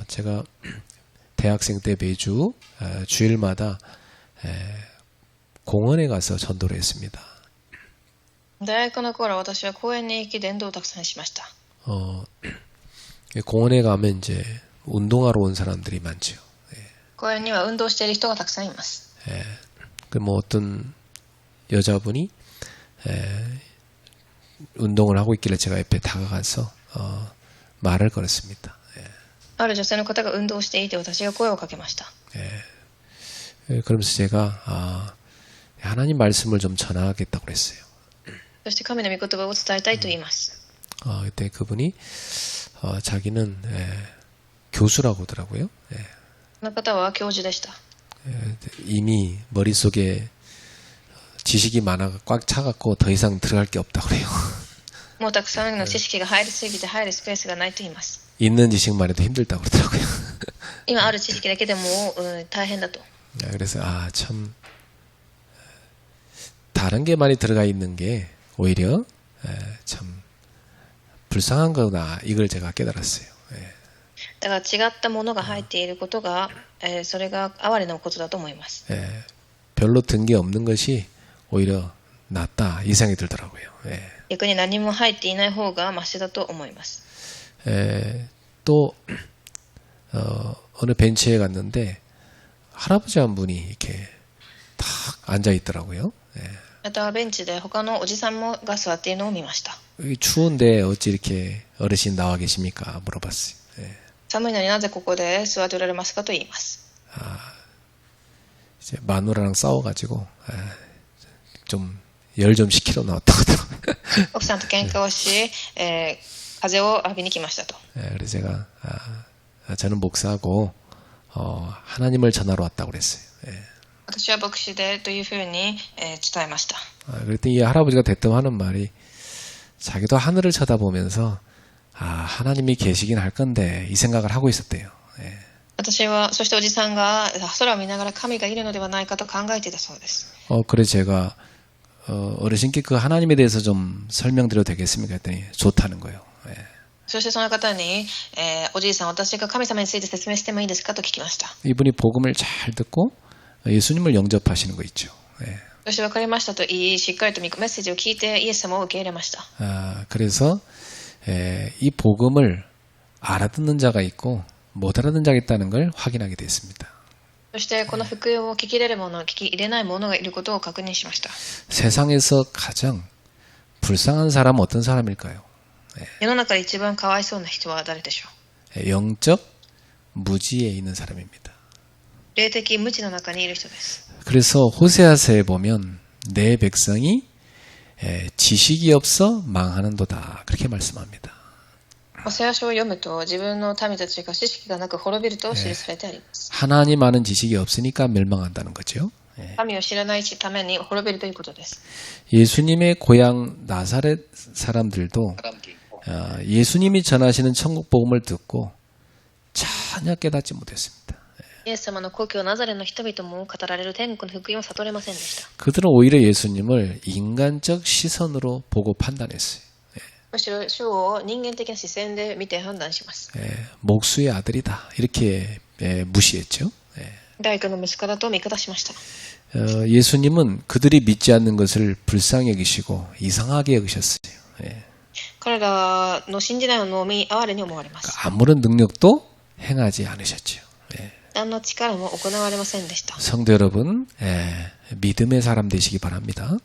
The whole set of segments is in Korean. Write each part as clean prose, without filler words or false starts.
제가 대학생 때 매주 주일마다 공원에 가서 전도를 했습니다. 大学の頃、私は公園に行き伝道をたくさんしました。 공원에 가면 이제 운동하러 온 사람들이 많죠. 公園には運動している人がたくさんいます。 그 뭐 어떤 여자분이 운동을 하고 있길래 제가 옆에 다가가서 말을 걸었습니다. ある女性の方が運動していて、私が声をかけました。 그러면서 제가 하나님 말씀을 좀 전하겠다고 그랬어요. そして神の御言葉を伝えたいと言います。 그때 그분이 자기는 교수라고 하더라고요. この方は教授でした。 이미 머릿속에 지식이 많아 꽉 차갖고 더 이상 들어갈 게 없다고 그래요. もうたくさんの知識が入りすぎて入るスペースがないと言います。 있는 지식만 해도 힘들다고 그러더라고요. 今ある知識だけでも大変だと。 그래서 참 다른 게 많이 들어가 있는 게 오히려 참 불쌍한 거다 이걸 제가 깨달았어요. だから違ったものが入っていることが、それが哀れなことだと思います。 별로 든 게 없는 것이 오히려 낫다 이 생각이 들더라고요. 逆に何も入っていない方がマシだと思います。 또 어느 벤치에 갔는데 할아버지 한 분이 이렇게 딱 앉아 있더라고요. またベンチで他のおじさんもが座っているのを見ました。 추운데 어찌 이렇게 어르신 나와 계십니까? 물어봤어요. 寒いのになぜここで座っておられますかと言います。 이제 마누라랑 싸워가지고 좀 열 좀 식히러 나왔다고 하더라고요. 奥さんと喧嘩をし、風を浴びに来ましたと。 그래서 제가 저는 목사하고 하나님을 전하러 왔다고 그랬어요. 私は牧師でというふうに、伝えました。 그랬더니 이 할아버지가 대뜸 하는 말이 자기도 하늘을 쳐다보면서 하나님이 계시긴 할 건데 이 생각을 하고 있었대요. 私はそしておじさんが空を見ながら神がいるのではないかと考えていたそうです。 그래서 제가 어르신께 그 하나님에 대해서 좀 설명드려도 되겠습니까? 했더니 좋다는 거예요. そしてその方に、おじいさん、私が神様について説明してもいいですかと聞きました。 이분이 복음을 잘 듣고 예수님을 영접하시는 거 있죠. そして分かりましたと言い、しっかりとメッセージを聞いてイエス様を受け入れました。 그래서 이 복음을 알아듣는 자가 있고 못 알아듣는 자가 있다는 걸 확인하게 됐습니다. そしてこの福音を聞き入れる者、聞き入れない者がいることを確認しました。 세상에서 가장 불쌍한 사람은 어떤 사람일까요? 世の中で一番かわいそうな人は誰でしょう？ 영적 무지에 있는 사람입니다. 霊的無知の中にいる人です。 그래서 호세아서에 보면 내 백성이 지식이 없어 망하는도다 그렇게 말씀합니다. ホセア書を読むと自分の民たちが知識がなく滅びると記されてあります。 하나님 아는 지식이 없으니까 멸망한다는 거죠. 神を知らないために滅びるということです。 예수님의 고향 나사렛 사람들도 예수님이 전하시는 천국 복음을 듣고 전혀 깨닫지 못했습니다. イエス様の故郷ナザレの人々も語られる天国の福音を悟れませんでした。 그들은 오히려 예수님을 인간적 시선으로 보고 판단했어요. むしろ主を人間的な視線で見て判断します。 목수의 아들이다 이렇게 무시했죠. 大工の息子だと見下しました。 예수님은 그들이 믿지 않는 것을 불쌍히 여기시고 이상하게 여기셨어요. 彼らの信じないのを見哀れに思われます。 아무런 능력도 행하지 않으셨죠. 何の力も行われませんでした。 성도 여러분, 믿음의 사람 되시기 바랍니다.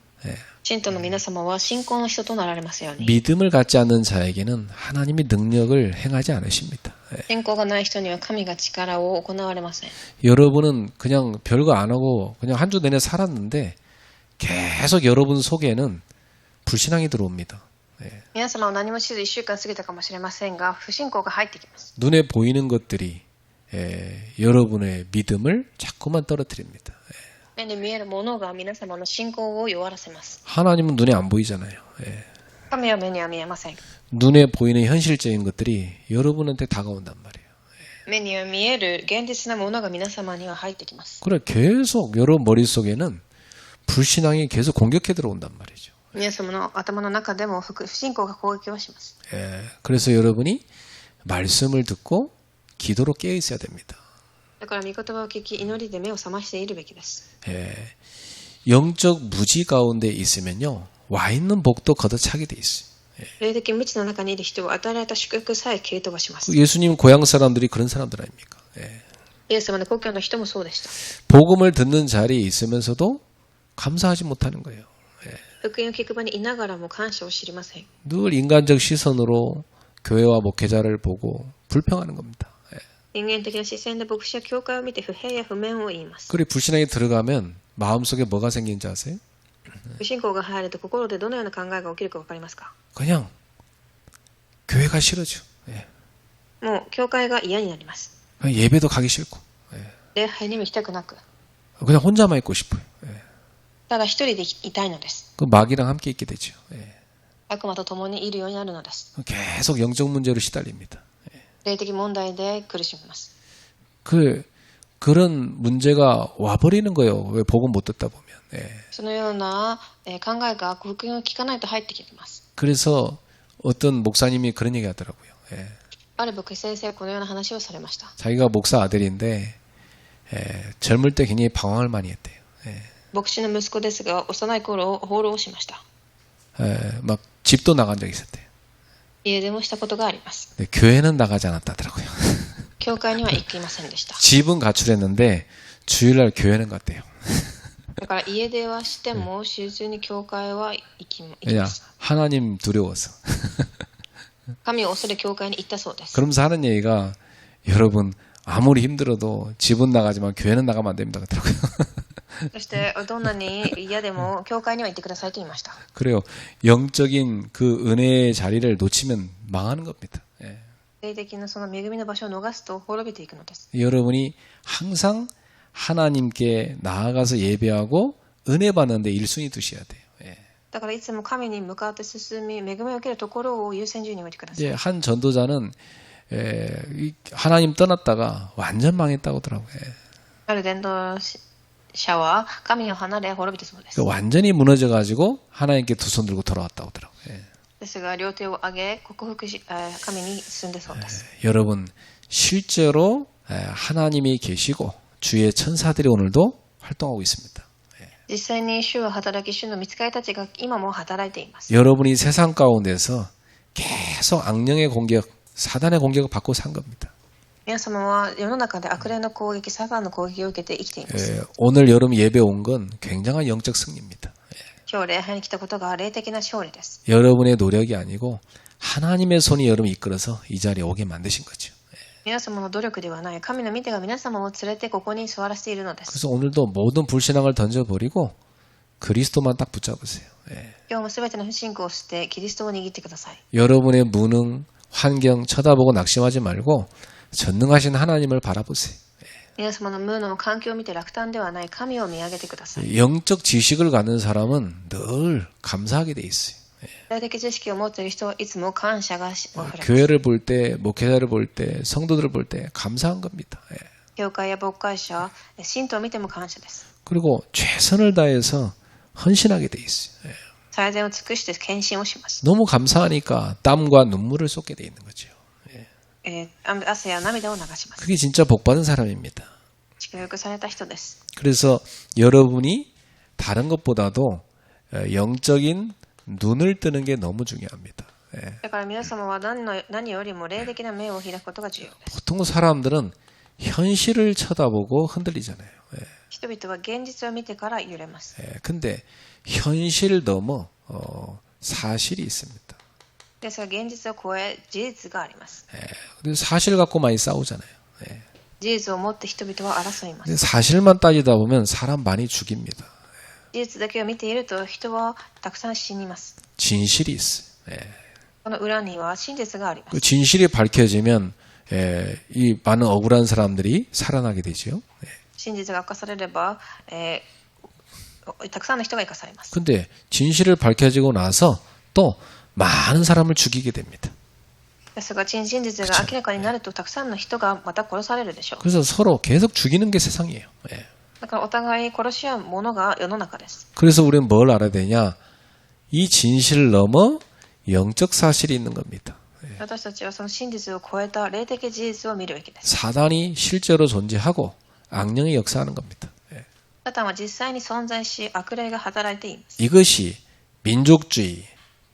信徒の皆様は信仰の人となられますように。 믿음을 갖지 않는 자에게는 하나님이 능력을 행하지 않으십니다. 信仰がない人には神が力を行われません。 여러분은 그냥 별거 안 하고 그냥 한 주 내내 살았는데 계속 여러분 속에는 불신앙이 들어옵니다. 皆様は何もしず1週間過ぎたかもしれませんが、不信仰が入ってきます。 눈에 보이는 것들이 여러분의 믿음을 자꾸만 떨어뜨립니다. 目に見えるものが皆様の信仰を弱らせます。 하나님은 눈에 안 보이잖아요. 神は目には見えません。 눈에 보이는 현실적인 것들이 여러분한테 다가온단 말이에요. 目には見える現実なものが皆様には入ってきます。 그래 계속 여러분 머릿속에는 불신앙이 계속 공격해 들어온단 말이죠. 皆様の頭の中でも不信仰が攻撃をします。 그래서 여러분이 말씀을 듣고 기도로 깨어 있어야 됩니다. だから御言葉を聞き、祈りで目を覚ましているべきです。 예, 영적 무지 가운데 있으면요, 와 있는 복도 걷어차게 돼 있어요. 霊的無知の中にいる人は与えられた祝福さえ蹴り飛ばします。 예수님 고향 사람들이 그런 사람들 아닙니까? 예. イエス様の故郷の人もそうでした。 복음을 듣는 자리에 있으면서도 감사하지 못하는 거예요. 福音を聞く場にいながらも感謝を知りません。 늘 인간적 시선으로 교회와 목회자를 보고 불평하는 겁니다. 人間的な視線で牧師や教会を見て不平や不満を言います。 그리고 불신앙에 들어가면 마음속에 뭐가 생긴지 아세요? 不信仰が入ると心でどのような考えが起きるか分かりますか？ 그냥 교회가 싫어져. 예. もう教会が嫌になります。 그냥 예배도 가기 싫고, 예. 礼拝にも行きたくなく、 그냥 혼자만 있고 싶어요. 예. ただ一人でいたいのです。 그 마귀랑 함께 있게 되죠. 예. 悪魔と共にいるようになるのです。 계속 영적 문제로 시달립니다. 霊的問題で苦しみます。 그런 문제가 와버리는 거예요. 왜 복음 못 듣다 보면. 예. そのような考えが福音を聞かないと入ってきます。 그래서 어떤 목사님이 그런 얘기 하더라고요. 예. ある牧師先生はこのような話をされました。 자기가 목사 아들인데, 젊을 때 굉장히 방황을 많이 했대요. 예. 牧師の息子ですが、幼い頃放浪をしました。 막 집도 나간 적이 있었대요. 家出もしたことがあります。 근데 교회는 나가지 않았다더라고요. 教会には行きませんでした。 집은 가출했는데 주일날 교회는 갔대요. だから家出はしても週中に教会は行きま 왜냐? す。 하나님 두려워서. 神を恐れ教会に行ったそうです。 그러면서 하는 얘기가, 여러분 아무리 힘들어도 집은 나가지만 교회는 나가면 안 됩니다. 그러더라고요. そしてどんなに嫌でも教会には行ってくださいと言いました。 그래요. 영적인 그 은혜의 자리를 놓치면 망하는 겁니다. 예. 霊的なその恵みの場所を逃すと滅びていくのです。 여러분이 항상 하나님께 나아가서 예배하고 은혜 받는데 1순위 두셔야 돼요. 예. だからいつも神に向かって進み、恵みを受けるところを優先順位に置いてください。 이제 한 전도자는 하나님 떠났다가 완전 망했다고 하더라고요. ある伝道者は神を離れ滅びてそうです。 완전히 무너져가지고 하나님께 두 손 들고 돌아왔다고 하더라고요. 예. ですが両手を上げ克服し、神に進んでそうです。 여러분 실제로 하나님이 계시고 주의 천사들이 오늘도 활동하고 있습니다. 実際に主は働き、主の御使いたちが今も働いています。 여러분이 세상 가운데서 계속 악령의 공격, 사단의 공격을 받고 산 겁니다. 皆様は世の中で悪霊の攻撃、サタンの攻撃を受けて生きています。 오늘 여러분 예배 온 건 굉장한 영적 승리입니다. 今日礼拝に来たことが霊的な勝利です。 여러분의 노력이 아니고 하나님의 손이 여러분 이끌어서 이 자리에 오게 만드신 거죠. 皆様の努力ではない、神の御手が皆様を連れてここに座らせているのです。 그래서 오늘도 모든 불신앙을 던져버리고 그리스도만 딱 붙잡으세요. 예. 今日もすべての不信仰を捨て、キリストを握ってください。 여러분의 무능, 환경 쳐다보고 낙심하지 말고 전능하신 하나님을 바라보세요. 皆様の無の環境を見て落胆ではない神を見上げてください。 영적 지식을 갖는 사람은 늘 감사하게 돼 있어요. 霊的知識を持っている人はいつも感謝があふれます。 교회를 볼 때, 목회자를 볼 때, 성도들을 볼 때 감사한 겁니다. 예. 教会や牧会者、信徒を見ても感謝です。 그리고 최선을 다해서 헌신하게 돼 있어요. 예. 最善を尽くして献身をします。 너무 감사하니까 땀과 눈물을 쏟게 돼 있는 거죠. 汗や涙を流します。 그게 진짜 복받은 사람입니다. 祝福された人です。 그래서 여러분이 다른 것보다도 영적인 눈을 뜨는 게 너무 중요합니다. 예. だから皆様は何よりも霊的な目を開くことが重要です。 보통 사람들은 현실을 쳐다보고 흔들리잖아요. 예. 人々は現実を見てから揺れます。 예. 근데 현실 넘어 사실이 있습니다. ですが現実を超え事実があります。 예. 근데 사실 갖고 많이 싸우잖아요. 예. 事実を持って人々は争います。 근데 사실만 따지다 보면 사람 많이 죽입니다. 事実だけを見ていると人はたくさん死にます。 진실이 있어요. 예. この裏には真実がありま 그 す。 진실이 밝혀지면 이 많은 억울한 사람들이 살아나게 되죠. 예. 真実が明かされれば、たくさんの人が生かされます。 근데 진실을 밝혀지고 나서 또 많은 사람을 죽이게 됩니다. ですが真実が明らかになるとたくさんの人がまた殺されるでしょう。 그래서 서로 계속 죽이는 게 세상이에요. 예. だからお互い殺し合うものが世の中です。 그래서 우리는 뭘 알아야 되냐? 이 진실을 넘어 영적 사실이 있는 겁니다. 예. 私たちはその真実を超えた霊的事実を見るべきです。 사단이 실제로 존재하고 악령이 역사하는 겁니다. サタンは実際に存在し、悪霊が働いています。 이것이 민족주의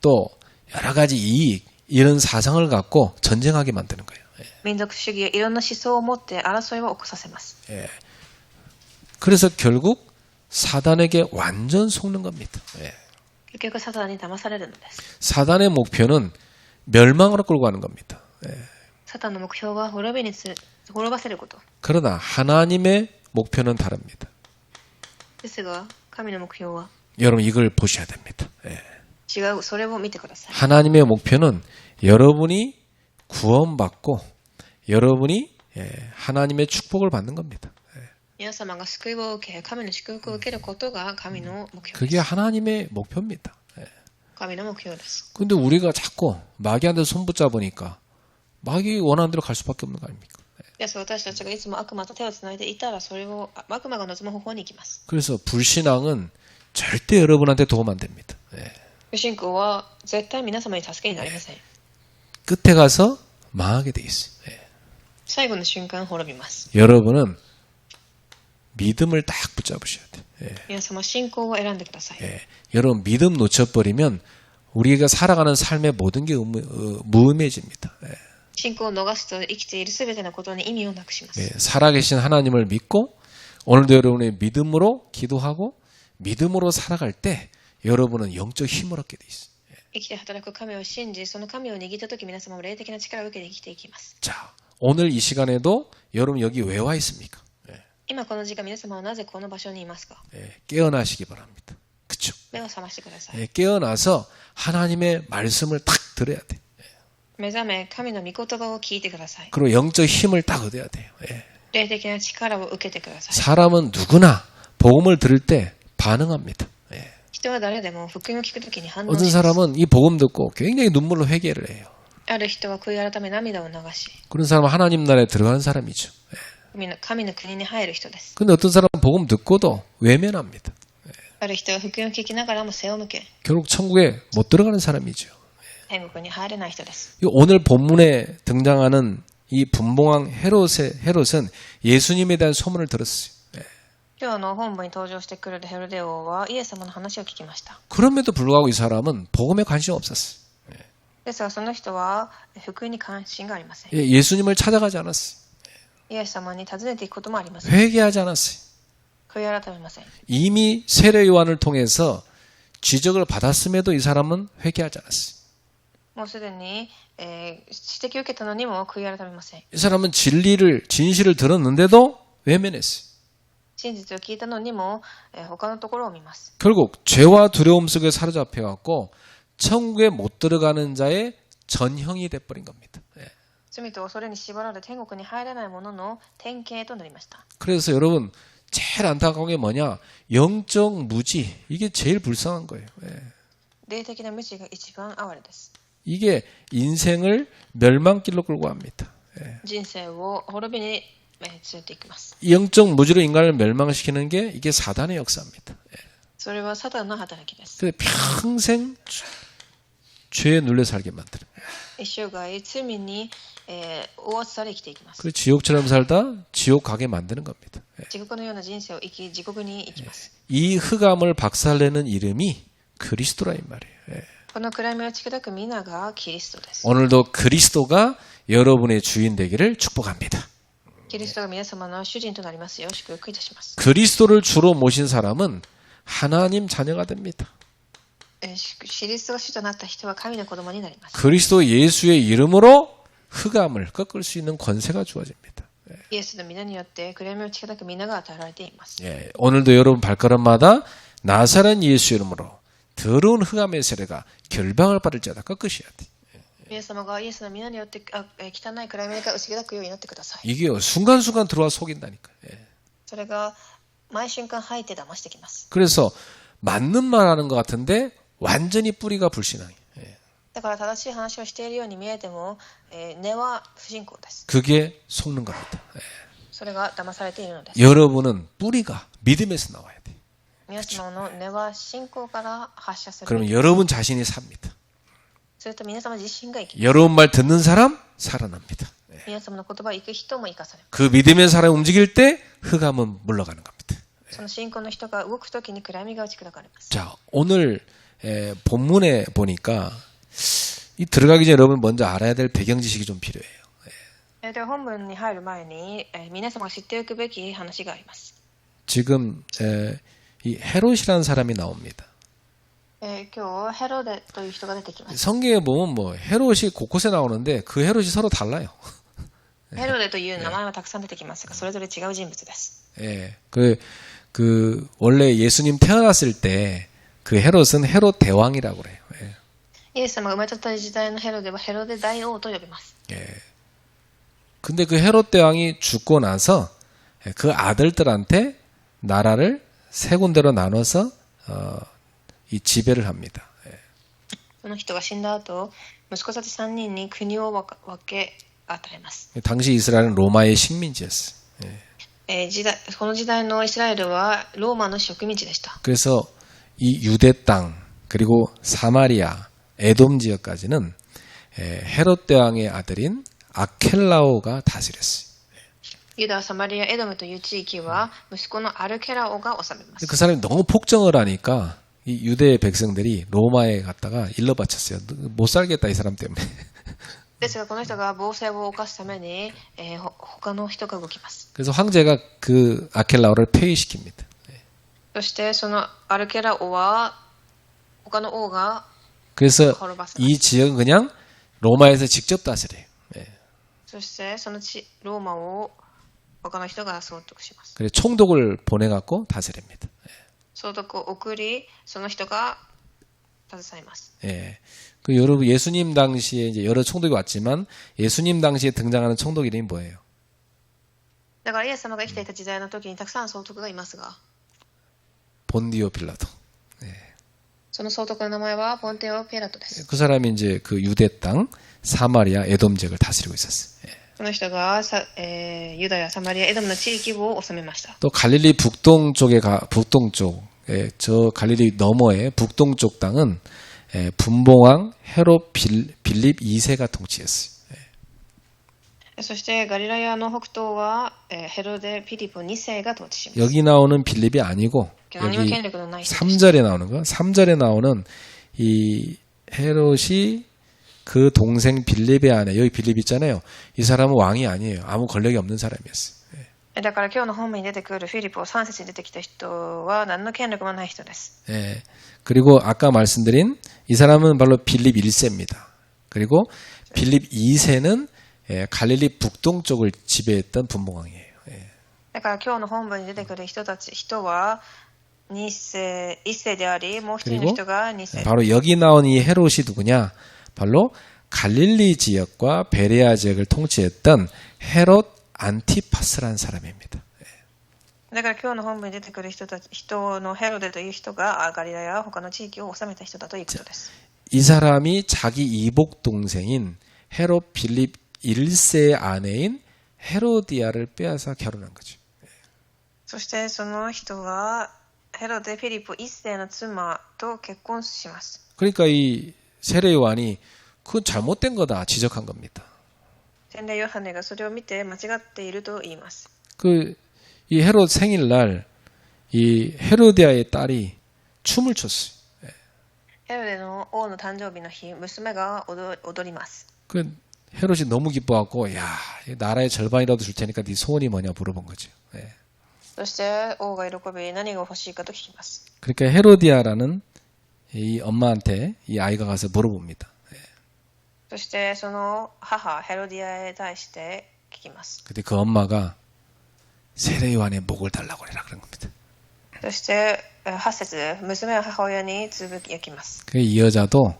또 여러 가지 이익 이런 사상을 갖고 전쟁하게 만드는 거예요. 民族主義やいろんな思想を持って争いを起こさせます。 그래서 결국 사단에게 완전 속는 겁니다. 結局サタンに騙されるのです。 사단의 목표는 멸망으로 끌고 가는 겁니다. サタンの目標は滅ばせること。 그러나 하나님의 목표는 다릅니다. ですが、神の目標は 여러분 이걸 보셔야 됩니다. 違う。それを見てください。 하나님의 목표는 여러분이 구원받고 여러분이 하나님의 축복을 받는 겁니다. 皆様が救いを受け、神の祝福を受けることが神の目標で 그게 す。 하나님의 목표입니다. 神の目標です。 근데 우리가 자꾸 마귀한테 손 붙잡으니까 마귀 원하는 대로 갈 수밖에 없는 거 아닙니까? です私たちがいつも悪魔と手をつないでいたら、それを悪魔が望む方法に行きます。 그래서 불신앙은 절대 여러분한테 도움 안 됩니다. 不信仰は絶対皆様に助けになりません。 끝에 가서 망하게 돼 있어요. 最後の瞬間滅びます。 여러분은 믿음을 딱 붙잡으셔야 돼요. 皆様信仰を選んでください。 여러분 믿음 놓쳐버리면 우리가 살아가는 삶의 모든 게 무의미해집니다. 信仰を逃すと生きているすべてのことに意味をなくします。 살아계신 하나님을 믿고 오늘도 여러분의 믿음으로 기도하고 믿음으로 살아갈 때 여러분은 영적 힘을 얻게 돼 있어요. 生きて働く神を信じ、その神を握ったとき皆様も霊的な力を受けて生きていきます。 자, 오늘 이 시간에도 여러분 여기 왜 와 있습니까? 今この時間皆様はなぜこの場所にいますか？ 깨어나시기 바랍니다. 그쵸? 目を覚ましてください。 깨어나서 하나님의 말씀을 딱 들어야 돼. 目覚め、神の御言葉を聞いてください。 그리고 영적 힘을 딱 얻어야 돼요. 霊的な力を受けてください。 사람은 누구나 복음을 들을 때 반응합니다. 人は誰でも福音を聞くときに反応 어떤 します。 사람은 이 복음 듣고 굉장히 눈물로 회개를 해요. ある人は悔い改め涙を流し、 그런 사람은 하나님 나라에 들어가는 사람이죠. 神の国に入る人です。 근데 어떤 사람은 복음 듣고도 외면합니다. ある人は福音を聞きながらも背を向け、 결국 천국에 못 들어가는 사람이죠. 天国に入れない人です。 오늘 본문에 등장하는 이 분봉왕 헤롯은 예수님에 대한 소문을 들었어요. 今日の本部に登場してくるヘロデ王はイエス様の話を聞きました。 그럼에도 불구하고 이 사람은 복음에 관심이 없었어요. ですがその人は福音に関心がありません。 예수님을 찾아가지 않았어요. イエス様に訪ねていくこともありません。 회개하지 않았어요. 悔い改めません。 이미 세례 요한을 통해서 지적을 받았음에도 이 사람은 회개하지 않았어요. もうすでに、指摘を受けたのにも悔い改めません。 이 사람은 진실을 들었는데도 외면했어요. 真実を聞いたのにも、他のところを見ます。 결국 죄와 두려움 속에 사로잡혀 갖고 천국에 못 들어가는 자의 전형이 돼버린 겁니다. 罪と恐れに縛られ天国に入れないものの典型となりました。 그래서 여러분 제일 안타까운 게 뭐냐? 영적 무지. 이게 제일 불쌍한 거예요. 霊的な無知が一番哀れです。 이게 인생을 멸망길로 끌고 갑니다. 人生を滅びに連れていきます。 이 영적 무지로 인간을 멸망시키는 게 이게 사단의 역사입니다. それはサタンの働きです。 그래서 평생 죄에 눌려 살게 만드는 거예요. 一生涯罪に、覆わされ生きていきます。 그 지옥처럼 살다 지옥 가게 만드는 겁니다. 地獄のような人生を生き、地獄に行きます。 이 흑암을 박살내는 이름이 그리스도라 이 말이에요. この暗闇を打ち砕く皆がキリストです。 오늘도 그리스도가 여러분의 주인 되기를 축복합니다. キリストが皆様の主人となりますよう祝福いたします。 그리스도를 주로 모신 사람은 하나님 자녀가 됩니다. キリストが主となった人は神の子供になります。 그리스도 예수의 이름으로 흑암을 꺾을 수 있는 권세가 주어집니다. イエスの皆によって暗闇を打ち砕く皆が与えられています。 오늘도 여러분 발걸음마다 나사렛 예수 이름으로 더러운 흑암의 세례가 결방을 받을지어다 꺾으셔야 돼. 皆様がイエスの皆によって汚い暗闇が打ち砕くようになってください。 이게요 순간순간 들어와 속인다니까. それが毎瞬間入って騙してきます。 그래서 맞는 말 하는 것 같은데 완전히 뿌리가 불신앙이에요. だから正しい話をしているように見えても、根は不信仰です。 그게 속는 겁니다. それが騙されているのです。 여러분은 뿌리가 믿음에서 나와야 돼. 皆様の根は信仰から発射する。 그러면 여러분 자신이 삽니다. それと皆様自身が生きます。 여러분 말 듣는 사람 살아납니다. 皆様の言葉を生く人も生かされます。 그 믿음의 사람이 움직일 때 흑암은 물러가는 겁니다. その信仰の人が動くときに暗闇が打ち砕かれます。 자, 오늘 본문에 보니까 이 들어가기 전에 여러분 먼저 알아야 될 배경 지식이 좀 필요해요. では本文に入る前に、皆様が知っておくべき話があります。 지금 이 헤롯이라는 사람이 나옵니다. 今日ヘロデという人が出てきます。 성경에 보면 뭐 헤롯이 곳곳에 나오는데 그 헤롯이 서로 달라요. ヘロデという名前はたくさん出てきますが、それぞれ違う人物です。 예, 원래 예수님 태어났을 때 그 헤롯은 헤롯 대왕이라고 그래요. 예. イエス様が生まれた時代のヘロデはヘロデ大王と呼びます。 예. 근데 그 헤롯 대왕이 죽고 나서 그 아들들한테 나라를 세 군데로 나눠서 이 지배를 합니다. 예. その人が死んだ後、息子たち3人に国を分け与えます。 당시 이스라엘은 로마의 식민지였어요. 예. この時代のイスラエルはローマの植民地でした。 그래서 이 유대 땅 그리고 사마리아, 에돔 지역까지는 헤롯 대왕의 아들인 아켈라오가 다스렸어요. ユダ、サマリア、エドムという地域は息子のアルケラオが治めます。 그 사람이 너무 폭정을 하니까 이 유대 백성들이 로마에 갔다가 일러 바쳤어요. 못 살겠다 이 사람 때문에. ですがこの人が暴政を犯すために、他の人が動きます。 그래서 황제가 그 아켈라오를 폐위시킵니다. そしてそのアルケラオは他の王が 그래서 滅ばせます。 이 지역은 그냥 로마에서 직접 다스려요. 예. そしてそのローマを他の人が総督します。 그래서 총독을 보내갖고 다스립니다. 総督を送り、その人が携えます。 예. 그 여러분 예수님 당시에 이제 여러 총독이 왔지만 예수님 당시에 등장하는 총독 이름이 뭐예요? だからイエス様が生きていた時代の時にたくさん総督がいますが、 본디오 빌라도. その総督の名前はポンテオ・ピラトです。 그 사람이 이제 그 유대 땅 사마리아 에돔 지역을 다스리고 있었어요. 예. この人がユダヤ、サマリア、エドムの地域を治めました。 또 갈릴리 북동쪽 저 갈릴리 너머의 북동쪽 땅은 분봉왕 헤롯 빌립 2세가 통치했어요. そしてガリラヤの北東はヘロデ・ピリポ2世が統治します。 여기 나오는 빌립이 아니고 何も 여기 権力のない人です。 3절에 나오는 거 3절에 나오는 이 헤롯이 그 동생 빌립의 아내 여기 빌립 있잖아요. 이 사람은 왕이 아니에요. 아무 권력이 없는 사람이었어요. だから今日の本文に出てくるフィリポ3節に出てきた人は何の権力もない人です。 예. 그리고 아까 말씀드린 이 사람은 바로 빌립 1세입니다. 그리고 빌립 2세는 갈릴리 북동쪽을 지배했던 분봉왕이에요. だから今日の本文に出てくる人は1世であり、もう一人の人が2世。 바로 여기 나온 이 헤롯이 누구냐? 바로 갈릴리 지역과 베레아 지역을 통치했던 헤롯 안티파스라는 사람입니다. だから今日の本文に出てくる人のヘロデという人がガリラや他の地域を治めた人だということです。 이 사람이 자기 이복 동생인 헤롯 빌립 1세의 아내인 헤로디아를 빼앗아 결혼한 거죠. そしてその人はヘロデ・フィリポ1世の妻と結婚します。 그러니까 이 세례 요한이 그건 잘못된 거다 지적한 겁니다. 洗礼ヨハネがそれを見て間違っていると言います。 이 헤롯 생일날 이 헤로디아의 딸이 춤을 췄어요. ヘロデの王の誕生日の日、娘が踊ります。 그 헤롯이 너무 기뻐갖고 야 나라의 절반이라도 줄 테니까 네 소원이 뭐냐 물어본 거죠. そして王が喜び何が欲しいかと聞きます。 그러니까 헤로디아라는 이 엄마한테 이 아이가 가서 물어봅니다. そしてその母ヘロディアへ対して聞きます。 근데 그 엄마가 세례 요한의 목을 달라고 그래라 그런 겁니다. そして8節、娘は母親につぶやきます。 이 여자도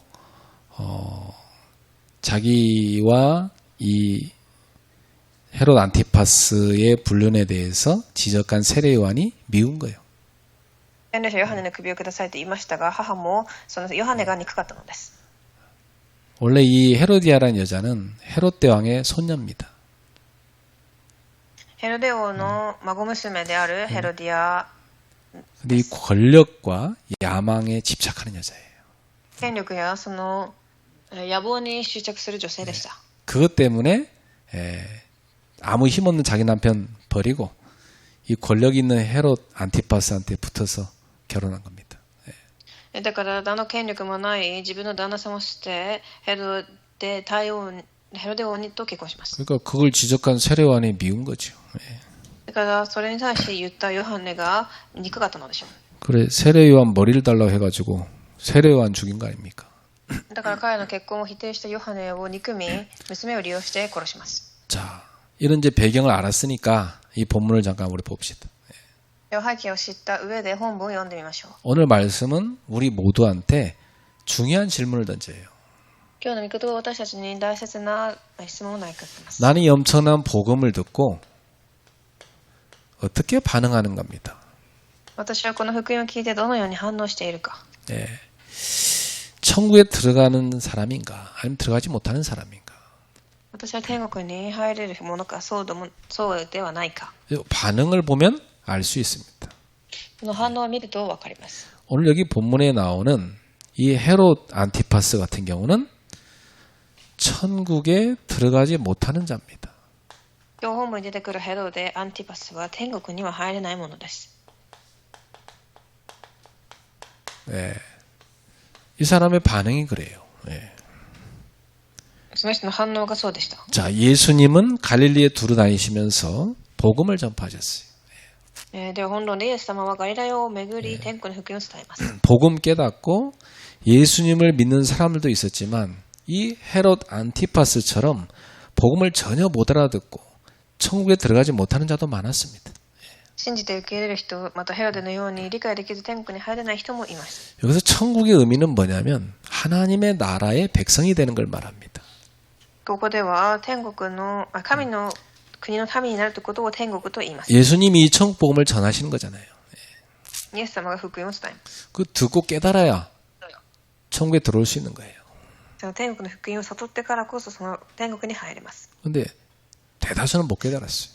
자기와 이 헤롯 안티파스의 불륜에 대해서 지적한 세례 요한이 미운 거예요. 洗礼者ヨハネの首をくださいと言いましたが、母もそのヨハネが憎かったのです。 원래 이 헤로디아라는 여자는 헤롯 대왕의 손녀입니다. ヘロデ王の孫娘であるヘロディア、 근데 이 권력과 야망에 집착하는 여자예요. 権力やその野望に執着する女性でした。 그것 때문에 아무 힘없는 자기 남편 버리고 이 권력 있는 헤롯 안티파스한테 붙어서 결혼한 겁니다. だから何の権力もない自分の旦那さんを捨てヘロデ王にと結婚します。 그러니까 그걸 지적한 세례요한이 미운 거죠. だからそれに対して言ったヨハネが憎かったのでしょう。 그래 세례요한 머리를 달라고 해가지고 세례요한 죽인 거 아닙니까? だから彼の結婚を否定したヨハネを憎み娘を利用して殺します。 자 이런 이제 배경을 알았으니까 이 본문을 잠깐 우리 봅시다. 背景を知った上で本文を読んでみましょう。 오늘 말씀은 우리 모두한테 중요한 질문을 던져요. 今日の御言葉は私たちに大切な質問を投げかけます。 나는 이 엄청난 복음을 듣고 어떻게 반응하는 겁니다. 私はこの福音を聞いてどのように反応しているか。 예. 천국에 들어가는 사람인가 아니면 들어가지 못하는 사람인가. 私は天国に入れるものかそうではないか。 반응을 보면 알 수 있습니다. この反応を見ると分かります。 오늘 여기 본문에 나오는 이 헤롯 안티파스 같은 경우는 천국에 들어가지 못하는 자입니다. 今日本文に出てくるヘロデ・アンティパスは天国には入れないものです。 예. 이 사람의 반응이 그래요. 예. その人の反応がそうでした。 자, 예수님은 갈릴리에 두루 다니시면서 복음을 전파하셨어요. では本論でイエス様はガリラヤを巡り天国の福音を伝えます。 복음 깨닫고 예수님을 믿는 사람들도 있었지만 이 헤롯 안티파스처럼 복음을 전혀 못 알아듣고 천국에 들어가지 못하는 자도 많았습니다. 信じて受け入れる人、またヘロデのように理解できず天国に入れない人もいます。 여기서 천국의 의미는 뭐냐면 하나님의 나라의 백성이 되는 걸 말합니다. ここでは天国の神の国の民になるということを天国と言います。 예수님이 이 천국 복음을 전하시는 거잖아요. イエス様が福音を伝えます。 그 듣고 깨달아야 천국에 들어올 수 있는 거예요. その天国の福音を悟ってからこそその天国に入れます。 근데 대다수는 못 깨달았어요.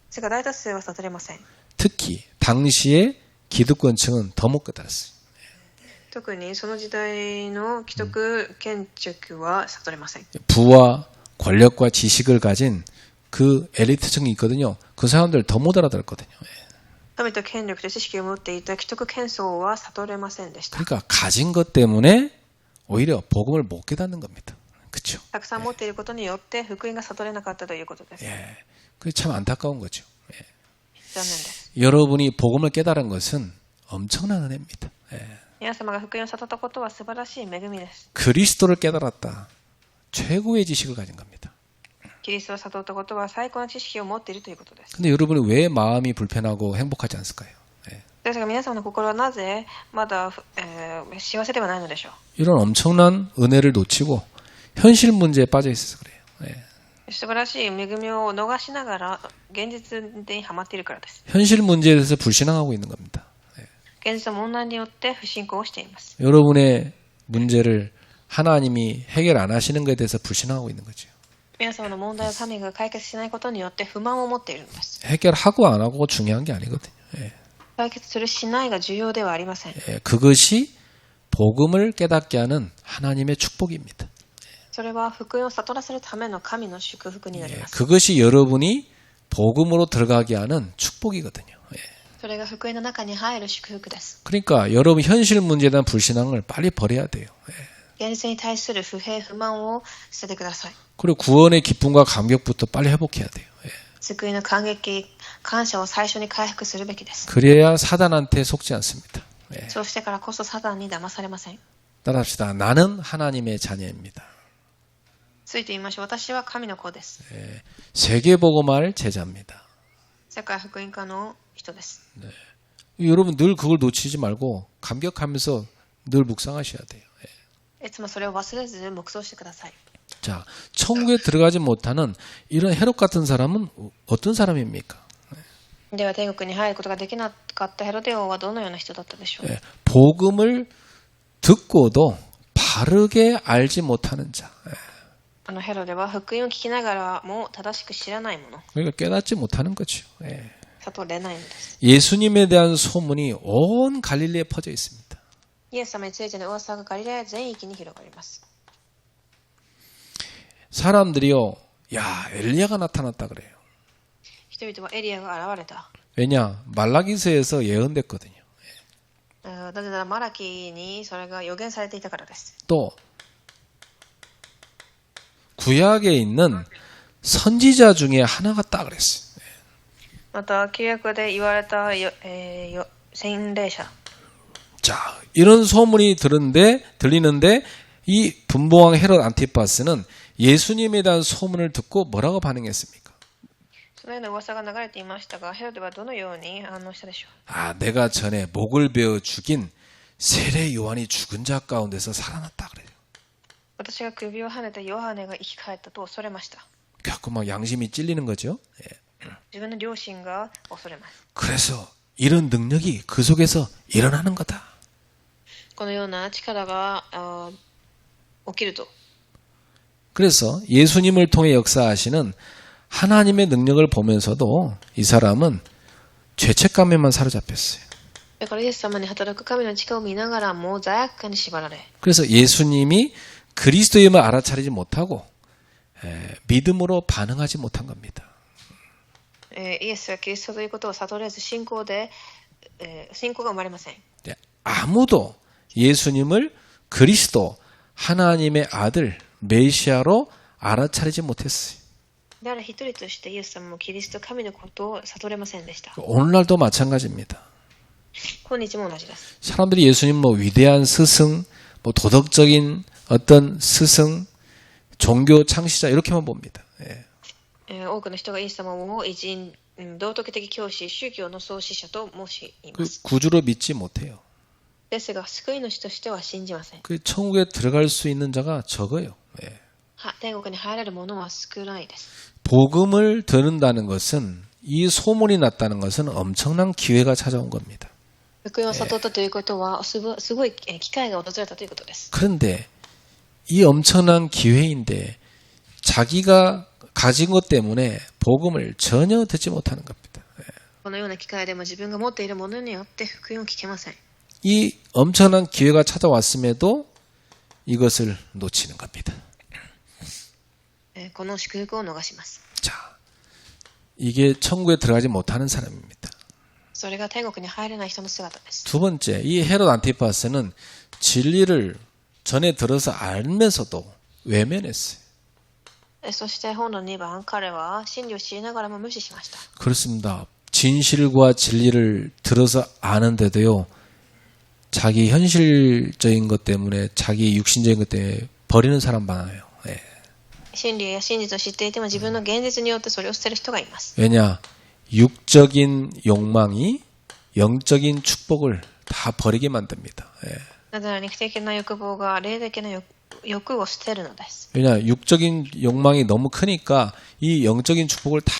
しかし大多数は悟れません。 특히 당시의 기득권층은 더 못 깨달았어요. 特にその時代の既得権力は悟れません。 부와 권력과 지식을 가진 그 엘리트층이 있거든요. 그 사람들 더 못 알아들었거든요. 富と権力と知識を持っていた既得権層は悟れませんでした。 그러니까 가진 것 때문에 오히려 복음을 못 깨닫는 겁니다. 그렇죠? たくさん持っていることによって福音が悟れなかったということです。 예, 그게 참 안타까운 거죠. 예. 残念です。 여러분이 복음을 깨달은 것은 엄청난 은혜입니다. 예. 皆様が福音を悟ったことは素晴らしい恵みです。 그리스도를 깨달았다. 최고의 지식을 가진 겁니다. キリストを悟ったことは最高の知識を持っているということです。 근데 여러분이 왜 마음이 불편하고 행복하지 않을까요? 예. ですが皆様の心はなぜまだ、幸せではないのでしょう。 이런 엄청난 은혜를 놓치고 현실 문제에 빠져 있어서 그래요. 예. 素晴らしい恵みを逃しながら現実にはまっているからです。 현실 문제에 대해서 불신앙하고 있는 겁니다. 예. 現実の問題によって不信仰をしています。 여러분의 문제를 하나님이 해결 안 하시는 것에 대해서 불신앙하고 있는 거죠. 皆様の問題を神が解決しないことによって不満を持っているのです。 해결하고 안 하고 중요한 게 아니거든요. 예. 解決するしないが重要ではありません。 예. 그것이 복음을 깨닫게 하는 하나님의 축복입니다. それは福音を悟らせるための神の祝福になり 예. ます。 그것이 여러분이 복음으로 들어가게 하는 축복이거든요. 예. それが福音の中に入る祝福です。 그러니까 여러분 현실 문제에 대한 불신앙을 빨리 버려야 돼요. 예. 現実に対する不平不満を捨ててください。 그리고 구원의 기쁨과 감격부터 빨리 회복해야 돼요. 예. 救いの感激、感謝を最初に回復するべきです。 그래야 사단한테 속지 않습니다. 예. そうしてからこそサタンに騙されません。 따라합시다. 나는 하나님의 자녀입니다. ついて言いましょう。私は神の子です。 예. 세계복음할 제자입니다. 世界福音家の人です。 여러분 늘 그걸 놓치지 말고 감격하면서 늘 묵상하셔야 돼요. 예. いつもそれを忘れず黙想してください。 자, 천국에 들어가지 못하는 이런 헤롯 같은 사람은 어떤 사람입니까? では天国に入ることができなかったヘロデ王はどのような人だったでしょう。 예. 복음을 듣고도 바르게 알지 못하는 자. 예. ヘロデは福音を聞きながらも正しく知らないもの、 그러니까 깨닫지 못하는 거죠. 예. 悟れないのです。 예수님에 대한 소문이 온 갈릴리에 퍼져 있습니다. イエス様についての噂がガリラヤ全域に広がります。 사람들이요, 야, 엘리야가 나타났다 그래요. 人々はエリアが現れた。 왜냐? 말라기서에서 예언됐거든요. なぜならマラキにそれが予言されていたからです。 또 구약에 있는 선지자 중에 하나가 딱 그랬어요. また旧約で言われた洗礼者。 자, 이런 소문이 들리는데 이 분봉왕 헤롯 안티파스는 예수님에 대한 소문을 듣고 뭐라고 반응했습니까? そのような噂が流れていましたが、ヘロデはどのように反応したでしょう。 아, 내가 전에 목을 베어 죽인 세례 요한이 죽은 자 가운데서 살아났다 그래요. 私が首をはねたヨハネが生き返ったと恐れました。 자꾸 막 양심이 찔리는 거죠. 예. 自分の良心が恐れます。 그래서 이런 능력이 그 속에서 일어나는 거다. このような力が起きると。 그래서 예수님을 통해 역사하시는 하나님의 능력을 보면서도 이 사람은 죄책감에만 사로잡혔어요. だからイエス様に働く神の力を見ながらも罪悪感に縛られ。 그래서 예수님이 그리스도임을 알아차리지 못하고 믿음으로 반응하지 못한 겁니다. イエスがキリストということを悟れず信仰が生まれません。 아무도 예수님을 그리스도 하나님의 아들 메시아로 알아차리지 못했어요. 誰一人としてイエス様もキリスト神のことを悟れませんでした。 오늘날도 마찬가지입니다. 今日も同じです。 사람들이 예수님 뭐 위대한 스승, 뭐 도덕적인 어떤 스승, 종교 창시자 이렇게만 봅니다. 예. 多くの人がイエス様を偉人、道徳的教師、宗教の創始者と申しいま 그 す。 구주로 믿지 못해요. ですが救い主としては信じません。 그 천국에 들어갈 수 있는 자가 적어요. 예. 天国に入れる者は少ないです。 복음을 듣는다는 것은 이 소문이 났다는 것은 엄청난 기회가 찾아온 겁니다. 福音を悟ったということはすごい機会が訪れたということです。 그런데 이 엄청난 기회인데 자기가 가진 것 때문에 복음을 전혀 듣지 못하는 겁니다. このような機会でも自分が持っているものによって福音を聞けません。 이 엄청난 기회가 찾아왔음에도 이것을 놓치는 겁니다. この祝福を逃します。 자, 이게 천국에 들어가지 못하는 사람입니다. それが天国に入れない人の姿です。 두 번째, 이 헤롯 안티파스는 진리를 전에 들어서 알면서도 외면했어요. そして本の2番、彼は真理を知りながらも無視しました。 그렇습니다. 진실과 진리를 들어서 아는데도요, 자기 현실적인 것 때문에, 자기 육신적인 것 때문에 버리는 사람 많아요. 예. 真理や真実を知っていても自分の現実によってそれを捨てる人がいます。 왜냐? 육적인 욕망이 영적인 축복을 다 버리게 만듭니다. 예. なぜなら肉的な欲望が霊的な欲を捨てるのです。 왜냐? 육적인 욕망이 너무 크니까 이 영적인 축복을 다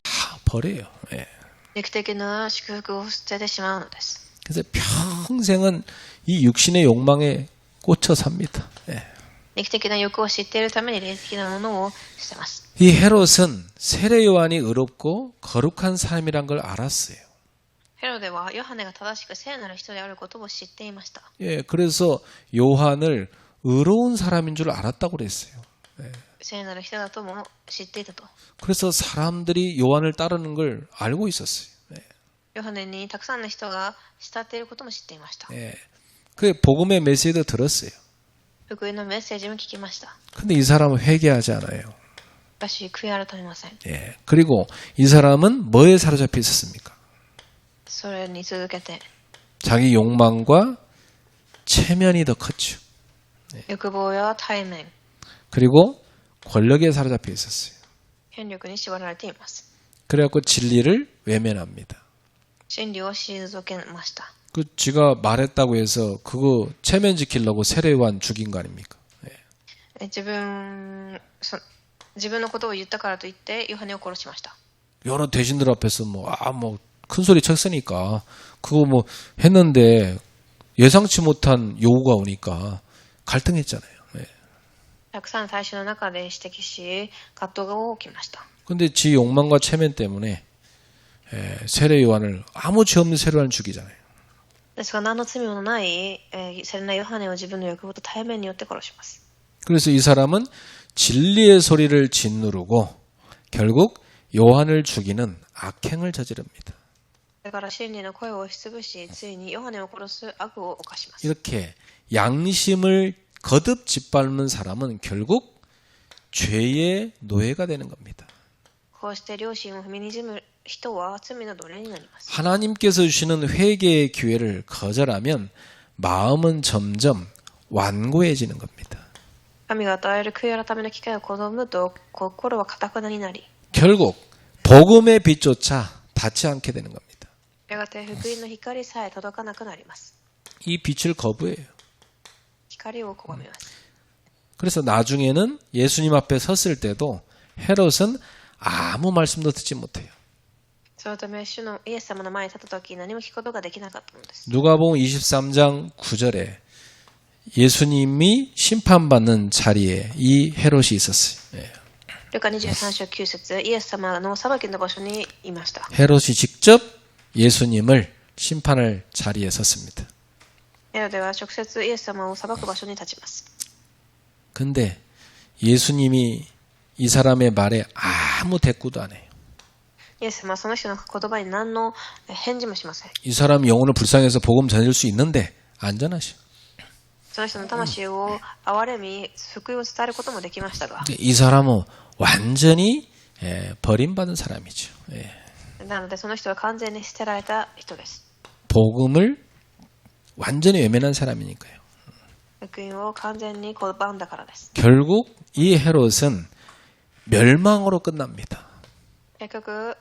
버려요. 예. 肉的な祝福を捨ててしまうのです。 그래서 평생은 이 육신의 욕망에 꽂혀 삽니다. 예. 肉的な欲を知っているために霊的なものを捨てます。 이 헤롯은 세례 요한이 의롭고 거룩한 사람이란 걸 알았어요. ヘロデはヨハネが正しく聖なる人であることを知っていました。 예, 그래서 요한을 의로운 사람인 줄 알았다고 그랬어요. 聖なる人だとも知っていたと。 그래서 사람들이 요한을 따르는 걸 알고 있었어요. ヨハネにたくさんの人が慕っていることも知っていました。 예. 그 복음의 메시지도 들었어요. 福音のメッセージも聞きました。 근데 이 사람은 회개하지 않아요. しかし悔い改めません。 예. 그리고 이 사람은 뭐에 사로잡혀 있었습니까? それに続けて 자기 욕망과 체면이 더 컸죠. 欲望や対面、 그리고 권력에 사로잡혀 있었어요. 権力に縛られています。 그래갖고 진리를 외면합니다. 真理を退けました。 그 쥐가 말했다고 해서 그거 체면 지키려고 세례요한 죽인 거 아닙니까? 예. 自分のことを言ったからといってヨハネを殺しました。 여러 대신들 앞에서 큰 소리 쳤으니까 그거 했는데 예상치 못한 요구가 오니까 갈등했잖아요. 예. たくさんの大衆の中で指摘し葛藤が起きました。 근데 지 욕망과 체면 때문에 세례 요한을 아무 죄 없는 세례 요한을 죽이잖아요. ですが何の罪もない聖なヨハネを自分の欲望と対面によって殺します。 그래서 이 사람은 진리의 소리를 짓누르고 결국 요한을 죽이는 악행을 저지릅니다. だから真理の声を押しつぶし、ついにヨハネを殺す悪を犯します。 이렇게 양심을 거듭 짓밟는 사람은 결국 죄의 노예가 되는 겁니다. こうして良心を踏みにじむ人は罪の奴隷になります。 하나님께서 주시는 회개의 기회를 거절하면 마음은 점점 완고해지는 겁니다. 神が与える悔い改めの機会を好むと、心は堅くなになり、 결국 복음의 빛조차 닿지 않게 되는 겁니다. やがて福音の光さえ届かなくなります。 이 빛을 거부해요. 光を拒みます。 그래서 나중에는 예수님 앞에 섰을 때도 헤롯은 아무 말씀도 듣지 못해요. そのため、主のイエス様の前に立った時、何も聞くことができなかったのです。 누가복음 23장 9절에 예수님이 심판받는 자리에 이 헤롯이 있었어요. 예. ルカ23章9節、イエス様の裁きの場所にいました。 헤롯이 직접 예수님을 심판할 자리에 섰습니다. ヘロデは直接イエス様を裁く場所に立ちます。 근데 예수님이 이 사람의 말에 아무 대꾸도 안 해요. イエス様はその人の言葉に何の返事もしません。 이 사람 영혼을 불쌍해서 복음 전할 수 있는데 안전하셔. その人の魂を憐れみ、福音を伝えることもできましたが、 이 사람은 완전히 버림받은 사람이죠. 예. なのでその人は完全に捨てられた人です。 복음을 완전히 외면한 사람이니까요. 福音を完全に拒んだからです。 결국 이 헤롯은 멸망으로 끝납니다. 結局、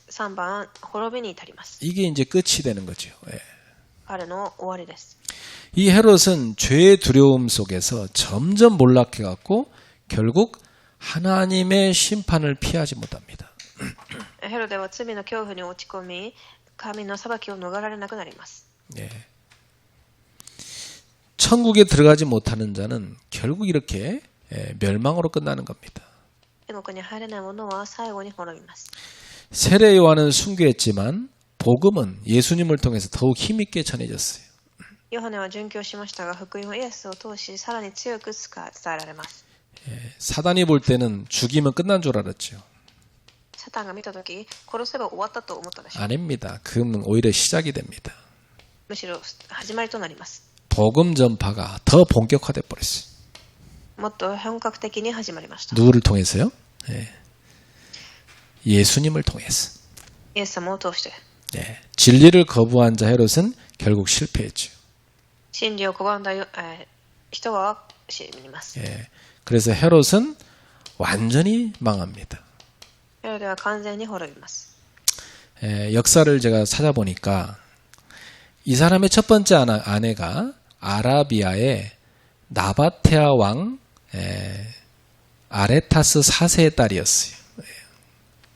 3番、滅びに至ります。 이게 이제 끝이 되는 거죠. 예. 彼の終わりです。 이 헤롯은 죄의 두려움 속에서 점점 몰락해갖고 결국 하나님의 심판을 피하지 못합니다. ヘロデは罪の恐怖に落ち込み、神の裁きを逃れられなくなります。 예. 천국에 들어가지 못하는 자는 결국 이렇게 멸망으로 끝나는 겁니다. 天国に入れない者は最後に滅びます。 세례 요한은 순교했지만 복음은 예수님을 통해서 더욱 힘있게 전해졌어요. ヨハネは殉教しましたが、福音はイエスを通し、さらに強く伝えられます。 사단이 볼 때는 죽이면 끝난 줄 알았죠. サタンが見たとき、殺せば終わったと思ったでしょう。 아닙니다. 그건 오히려 시작이 됩니다. むしろ始まりとなります。 복음 전파가 더 본격화돼 버렸어요. もっと本格的に始まりました。 누구를 통해서요? 예수님을 통해서. イエス様を通して。 진리를 거부한 자 헤롯은 결국 실패했죠. 真理を拒んだ人は死にます。 그래서 헤롯은 완전히 망합니다. ヘロデは完全に滅びます。 역사를 제가 찾아보니까 이 사람의 첫 번째 아내가 아라비아의 나바테아 왕 아레타스 4세의 딸이었어요.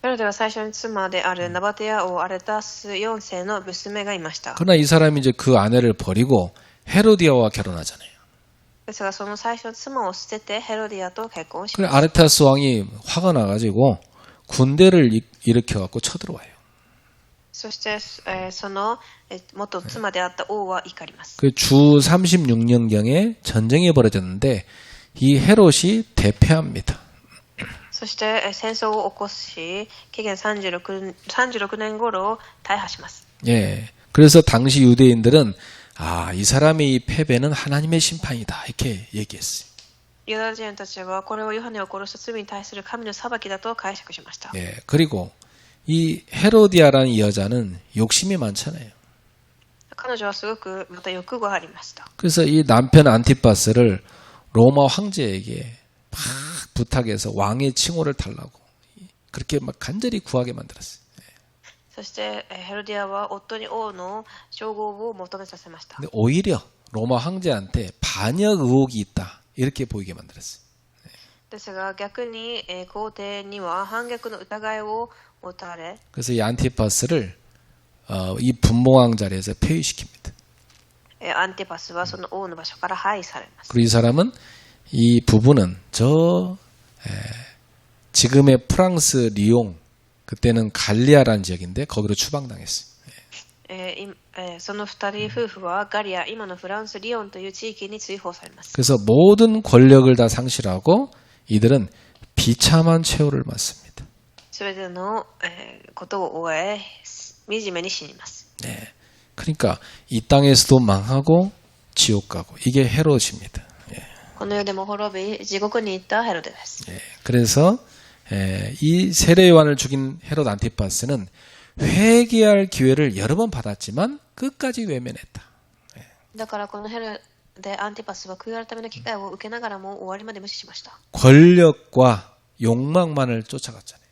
ヘロデは最初に妻であるナバテア王アレタス4世の娘がいました。 그러나 이 사람이 이제 그 아내를 버리고 헤로디아와 결혼하잖아요. ですがその最初の妻を捨ててヘロディアと結婚し 그래 ました。 아레타스 왕이 화가 나가지고 군대를 일으켜갖고 쳐들어와요. そしてその元妻であった王は怒ります。 그 주 36년경에 전쟁이 벌어졌는데 이 헤롯이 대패합니다. そして戦争を起こし、紀元36年頃大破します。 예. 그래서 당시 유대인들은 이 사람의 이 패배는 하나님의 심판이다 이렇게 얘기했어요. ユダヤ人たちはこれをヨハネを殺した罪に対する神の裁きだと解釈しました。 예. 그리고 이 헤로디아라는 이 여자는 욕심이 많잖아요. 彼女はすごくまた欲がありました。 그래서 이 남편 안티파스를 로마 황제에게 막 부탁해서 왕의 칭호를 달라고 그렇게 막 간절히 구하게 만들었어요. そしてヘロディアは夫に王の称号を求めさせました。 근데 오히려 로마 황제한테 반역 의혹이 있다 이렇게 보이게 만들었어요. ですが逆に皇帝には反逆の疑いを持たれ、 그래서 이 안티파스를 이 분봉왕 자리에서 폐위시킵니다. アンティパスはその王の場所から廃されます。 그리고 이 사람은 이 부부는 지금의 프랑스 리옹 그때는 갈리아라는 지역인데 거기로 추방당했어요. その二人夫婦はガリア、今のフランスリヨンという地域に追放されます。 그래서 모든 권력을 다 상실하고 이들은 비참한 최후를 맞습니다. すべての、ことを終え、惨めに死にます。 네. 그러니까 이 땅에서도 망하고 지옥 가고 이게 헤롯입니다. この世でも滅び、地獄に行ったヘロデです。 그래서 이 세례 요한을 죽인 헤롯 안티파스는 회개할 기회를 여러 번 받았지만 끝까지 외면했다. だからこのヘロデ・アンティパスは悔い改めの機会を受けながらも終わりまで無視しました。 권력과 욕망만을 쫓아갔잖아요.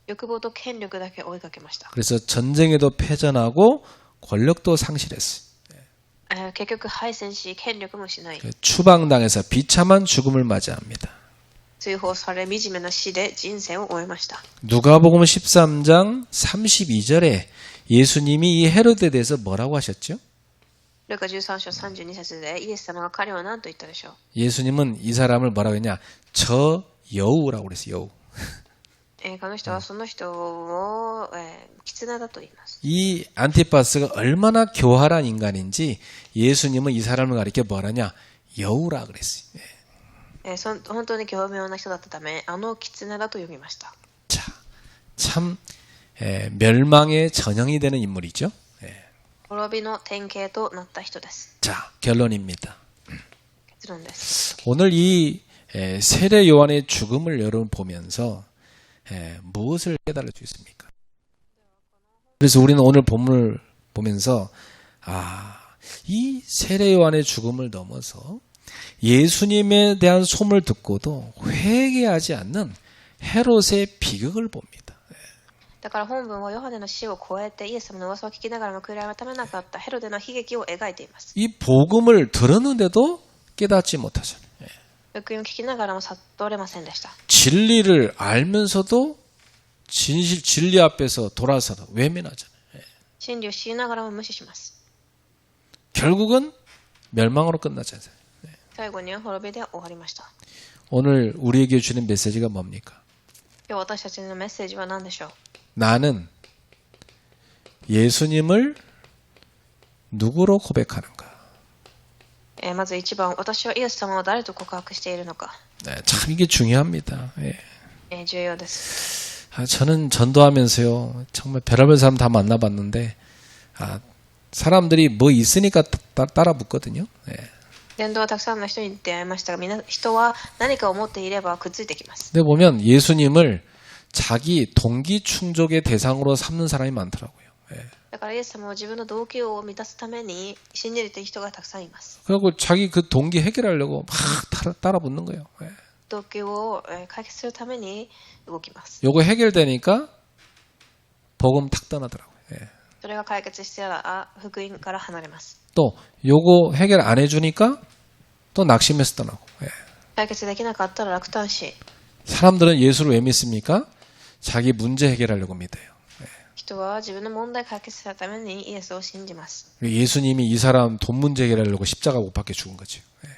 欲望と権力だけ追いかけました。 그래서 전쟁에도 패전하고 권력도 상실했어요. 結局敗戦し、権力も失い、 추방당해서 비참한 죽음을 맞이합니다. 追放され、惨めな死で人生を終えました。 누가복음 13장 32절에 예수님이 이 헤롯에 대해서 뭐라고 하셨죠? ルカ13章32節でイエス様が彼は何と言ったでしょう。 예수님은 이 사람을 뭐라고 했냐? 저 여우라고 그랬어요. 여우. この人はその人を、狐だと言います。 이 안티파스가 얼마나 교활한 인간인지 예수님은 이 사람을 가리켜 뭐라냐? 여우라 그랬어요. 本当に巧妙な人だったため、あの狐だと呼びました。 자, 참 멸망의 전형이 되는 인물이죠. 滅びの典型となった人です。 자, 결론입니다. 結論です。 오늘 이 세례 요한의 죽음을 여러분 보면서 무엇을 깨달을 수 있습니까? 그래서 우리는 오늘 본문을 보면서 이 세례 요한의 죽음을 넘어서 예수님에 대한 소문을 듣고도 회개하지 않는 헤롯의 비극을 봅니다. だから本文はヨハネの死を超えてイエス様の噂を聞きながらも悔い改めなかったヘロデの悲劇を描いています。 이 복음을 들었는데도 깨닫지 못하잖아요. 福音を聞きながらも悟れませんでした。 진리를 알면서도 진리 앞에서 돌아서서 외면하잖아요. 真理を知りながらも無視します。 결국은 멸망으로 끝나지 않아요. 最後には滅びで終わりました。 오늘 우리에게 주는 메시지가 뭡니까? 今日私たちのメッセージは何でしょう。 나는 예수님을 누구로 고백하는가? まず一番、私はイエス様を誰と告白しているのか。 네, 참 이게 중요합니다. 예. 重要です。 저는 전도하면서요, 정말 별의별 사람 다 만나봤는데, 사람들이 뭐 있으니까 따라 붙거든요. 예. 伝道はたくさんの人に出会いましたが、人は何かを持っていればくっついてきます。 근데 보면 예수님을 자기 동기 충족의 대상으로 삼는 사람이 많더라고요. 예. だからイエス様は自分の動機を満たすために信じるという人がたくさんいます。 그리고 자기 그 동기 해결하려고 막 따라 붙는 거예요. 예. 動機を解決するために動きます。 요거 해결되니까 복음 탁 떠나더라고요. 예. それが解決したら福音から離れます。 또 요거 해결 안 해주니까 또 낙심해서 떠나고. 예. 解決できなかったら落胆し、 사람들은 예수를 왜 믿습니까? 자기 문제 해결하려고 믿어요. 人は自分の問題解決するためにイエスを信じます。 예수님이 이 사람 돈 문제 해결하려고 십자가 못 박혀 죽은 거죠. 예.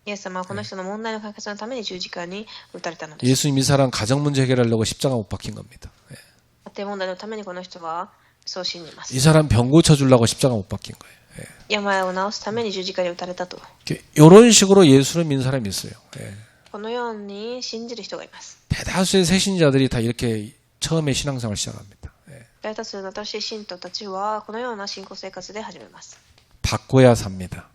イエス様はこの人の問題の解決のために十字架に打たれたのです。 예수님 이 사람 가정 문제 해결하려고 십자가 못 박힌 겁니다. 예. 家庭問題のためにこの人はそう信じます。 이 사람 병 고쳐주려고 십자가 못 박힌 거예요. 예. 病を治すために十字架に打たれたと。 이런 식으로 예수를 믿는 사람이 있어요. 예. このように信じる人がいます。 대다수의 새신자들이 다 이렇게 처음에 신앙생활을 시작합니다. 예. 大多数の新しい信徒たちはこのような信仰生活で始めます。 바꿔야 삽니다.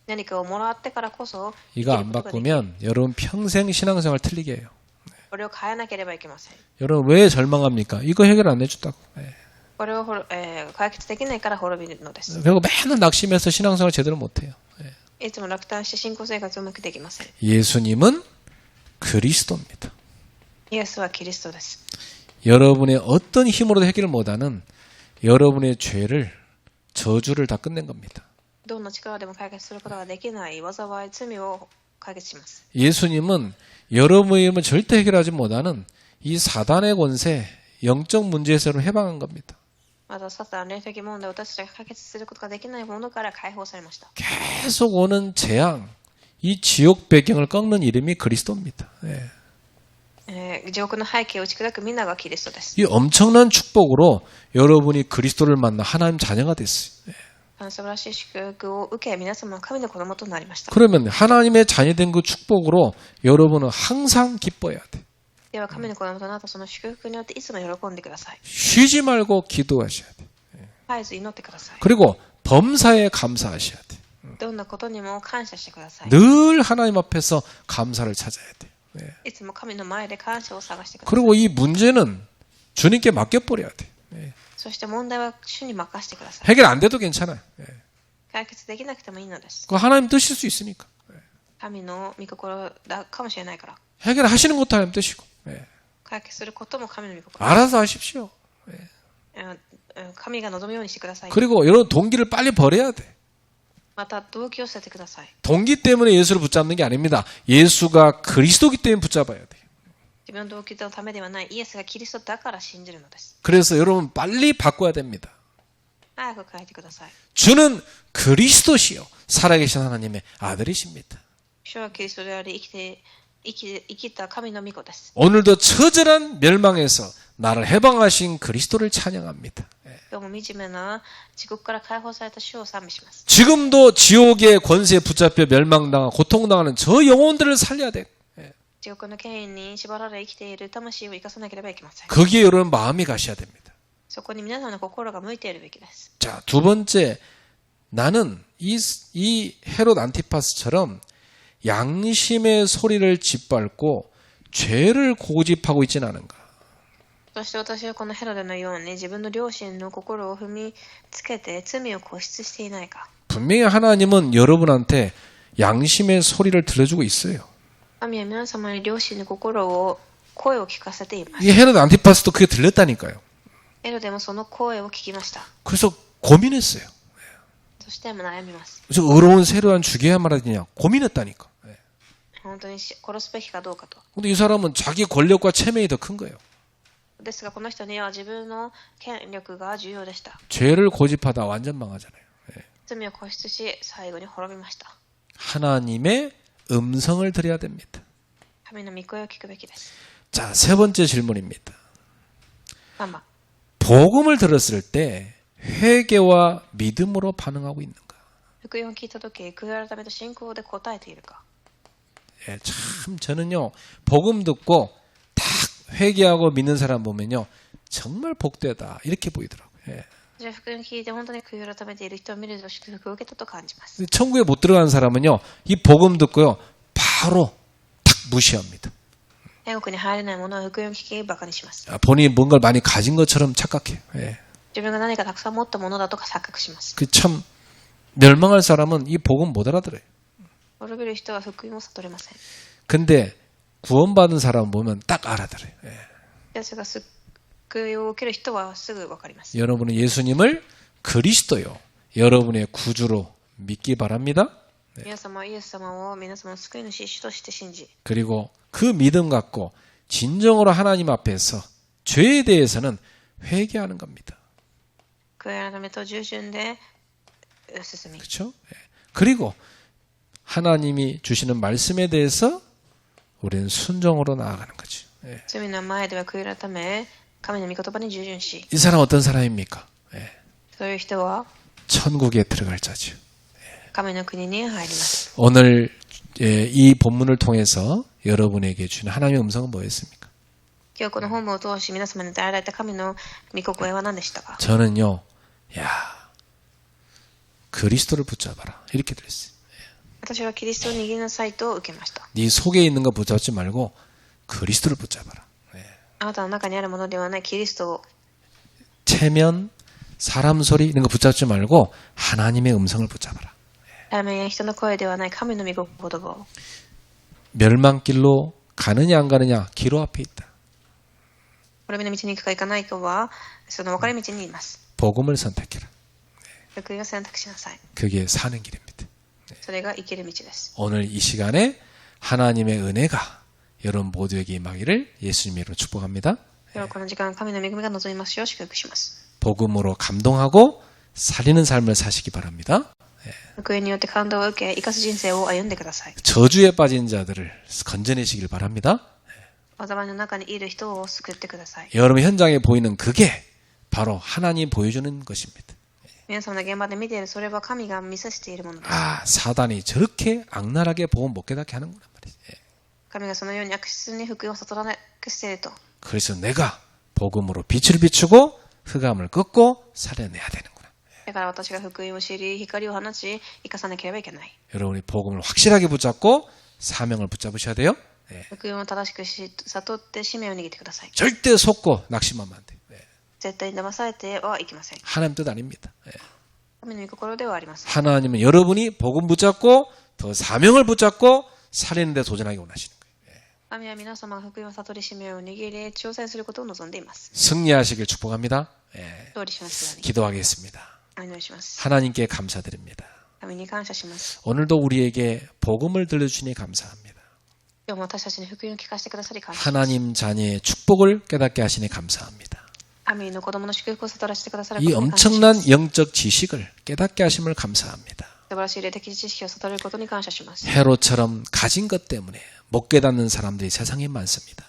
何かをもらってからこそ 이거 안 바꾸면 여러분 평생 신앙생활 틀리게 해요. これを変えなければいけません。 여러분 왜 절망합니까? 이거 해결 안 해준다고. 예. これを解決できないから滅びるのです。 그리고 맨날 낙심해서 신앙생활 제대로 못해요. 예. いつも落胆して信仰生活をうまくできません。 예수님은 그리스도입니다. イエスはキリストです。 여러분의 어떤 힘으로도 해결을 못하는 여러분의 죄를 저주를 다 끝낸 겁니다. どんな力でも解決することができない災い、罪を解決します。 예수님은 여러분의 힘을 절대 해결하지 못하는 이 사단의 권세, 영적 문제에서는 해방한 겁니다. またサタン霊的問題を私たちが解決することができないものから解放されました。 계속 오는 재앙, 이 지옥 배경을 꺾는 이름이 그리스도입니다. 예. 地獄の背景を打ち砕く皆がキリストです。 이 엄청난 축복으로 여러분이 그리스도를 만나 하나님 자녀가 됐어요. 예. 素晴らしい祝福を受け、皆様の神の子供となりました。 그러면 하나님의 자녀된 그 축복으로 여러분은 항상 기뻐해야 돼. では神の子供となったその祝福によっていつも喜んでください。 쉬지 말고 기도하셔야 돼. 絶えず祈ってください。 그리고 범사에 감사하셔야 돼. どんなことにも感謝してください。 늘 하나님 앞에서 감사를 찾아야 돼. いつも神の前で感謝を探してください。 그리고 이 문제는 주님께 맡겨버려야 돼. そして問題は主に任せてください。 해결 안 돼도 괜찮아요. 解決できなくてもいいのです。 그거 하나님 뜻일 수 있으니까. 神の御心だかもしれないから。 해결하시는 것도 하나님 뜻이고. 解決することも神の御心。 알아서 하십시오. 神が望むようにしてください。 그리고 여러분 동기를 빨리 버려야 돼. また動機を捨ててください。 동기 때문에 예수를 붙잡는 게 아닙니다. 예수가 그리스도기 때문에 붙잡아야 돼. 自分の動機のためではない、イエスがキリストだから信じるのです。 그래서 여러분 빨리 바꿔야 됩니다. 早く変えてください。 주는 그리스도시요 살아계신 하나님의 아들이십니다. 主はキリストであり、生きた神の御子です。 오늘도 처절한 멸망에서 나를 해방하신 그리스도를 찬양합니다. 今日も惨めな地獄から解放された主を賛美します。 지금도 지옥의 권세에 붙잡혀 멸망당하고 고통당하는 저 영혼들을 살려야 돼. 地獄の権威に縛られ生きている魂を生かさなければいけません。 거기에 여러분 마음이 가셔야 됩니다. そこに皆さんの心が向いているべきです。 자, 두 번째, 나는 이 헤롯 안티파스처럼 양심의 소리를 짓밟고 죄를 고집하고 있지는 않은가. そして私はこのヘロデのように自分の良心の心を踏みつけて罪を固執していないか。 분명히 하나님은 여러분한테 양심의 소리를 들려주고 있어요. 神は皆様に良心の心を声を聞かせています。 이 헤롯 안티파스도 그게 들렸다니까요. ヘロデもその声を聞きました。 그래서 고민했어요. そして悩みます。 저 의로운 세례요한 죽여야 말하느냐 고민했다니까. 本当に殺すべきかどうかと。 근데 이 사람은 자기 권력과 체면이 더 큰 거예요. ですがこの人には自分の権力が重要でした。 죄를 고집하다 완전 망하잖아요. 罪を固執し最後に滅びました。 하나님의 음성을 들어야 됩니다. 神の御声を聞くべきです。 자, 세 번째 질문입니다. 3番。 복음을 들었을 때 회개와 믿음으로 반응하고 있는가? 福音を聞いたとき、悔い改めと信仰で答えているか。 예, 참 저는요 복음 듣고 딱 회개하고 믿는 사람 보면요 정말 복되다 이렇게 보이더라고요. 예. じゃあ福音を聞いて本当に悔い改めている人を見ると祝福を受けたと感じます。 천국에 못 들어가는 사람은요 이 복음 듣고요 바로 탁 무시합니다. 天国に入れない者は福音を聞き馬鹿にします。 본인이 뭔가를 많이 가진 것처럼 착각해요. 예. 自分が何かたくさん持ったものだとか錯覚します。 그 참 멸망할 사람은 이 복음 못 알아들어요. 滅びる人は福音を悟れません。 근데 구원받은 사람 보면 딱 알아들어요. 예. ですが救いを受ける人はすぐ分かります。 여러분은 예수님을 그리스도요 여러분의 구주로 믿기 바랍니다. 皆様はイエス様を皆様の救い主主として信じ、 그리고 그 믿음 갖고 진정으로 하나님 앞에서 죄에 대해서는 회개하는 겁니다. 悔い改めと従順で進み、 그렇죠? 예. 그리고 하나님이 주시는 말씀에 대해서 우리는 순종으로 나아가는 거죠. 예. 罪の前では悔い改め、神の御言葉に従順し、 이 사람 어떤 사람입니까? 예. そういう人は 천국에 들어갈 자죠. 神の国に入ります。 오늘 이 본문을 통해서 여러분에게 주는 하나님의 음성은 뭐였습니까? 今日この本文を通し皆様に与えられた神の御声は何でしたか？ 저는요, 야, 그리스도를 붙잡아라. 이렇게 들었어요. 私はキリストを握りなさいと受けました。 네 속에 있는 거 붙잡지 말고 그리스도를 붙잡아라. あなたの中にあるものではないキリストを、 체면, 사람 소리 이런 거 붙잡지 말고 하나님의 음성을 붙잡아라. ラーメンや人の声ではない神の御言葉を。 멸망길로 가느냐 안 가느냐 기로 앞에 있다. 滅びの道に行くか行かないかはその分かれ道にいます。 복음을 선택해라. 福音を選択しなさい。 그게 사는 길입니다. それが生きる道です。 오늘 이 시간에 하나님의 은혜가 여러분 모두에게 임하기를 예수님의 이름으로 축복합니다. 今日この時間、神の恵みが望みますよう祝福します。 복음으로 감동하고 살리는 삶을 사시기 바랍니다. 福音によって感動を受け、生かす人生を歩んでください。 저주에 빠진 자들을 건져내시길 바랍니다. 災いの中にいる人を救ってください。 여러분 현장에 보이는 그게 바로 하나님 보여주는 것입니다. 皆様の現場で見ているそれは神が見させているものです。 아, 사단이 저렇게 악랄하게 복음 못 깨닫게 하는구나 말이지. 예. 神がそのように悪質に福音を悟らなくしていると。 그래서 내가 복음으로 빛을 비추고 흑암을 꺾고 살려내야 되는구나. だから私が福音を知り、光を放ち、生かさなければいけない。 여러분이 복음을 확실하게 붙잡고 사명을 붙잡으셔야 돼요. 예. 福音を正しく悟って使命を握ってください。 절대 속고 낙심하면 안 돼. 예. 絶対に騙されてはいけません。 하나님 뜻 아닙니다. 예. 神の御心ではありません。 하나님은 여러분이 복음 붙잡고 더 사명을 붙잡고 살리는 데 도전하기 원하시는 거예요. 神は皆様が福音を悟り使命を握り、挑戦することを望んでいます。 승리하시길 축복합니다. 예. 勝利しますように。 기도하겠습니다. お祈りします。 하나님께 감사드립니다. 神に感謝します。 오늘도 우리에게 복음을 들려주시니 감사합니다. 今日も私たちに福音を聞かせてくださり感謝します。 하나님 자녀의 축복을 깨닫게 하시니 감사합니다. 神の子供の祝福を悟らせてくださる 이 ことに感謝しま 엄청난 す。 영적 지식을 깨닫게 하심을 감사합니다. 素晴らしい霊的知識を悟れることに感謝します。 헤롯처럼 가진 것 때문에 못 깨닫는 사람들이 세상에 많습니다.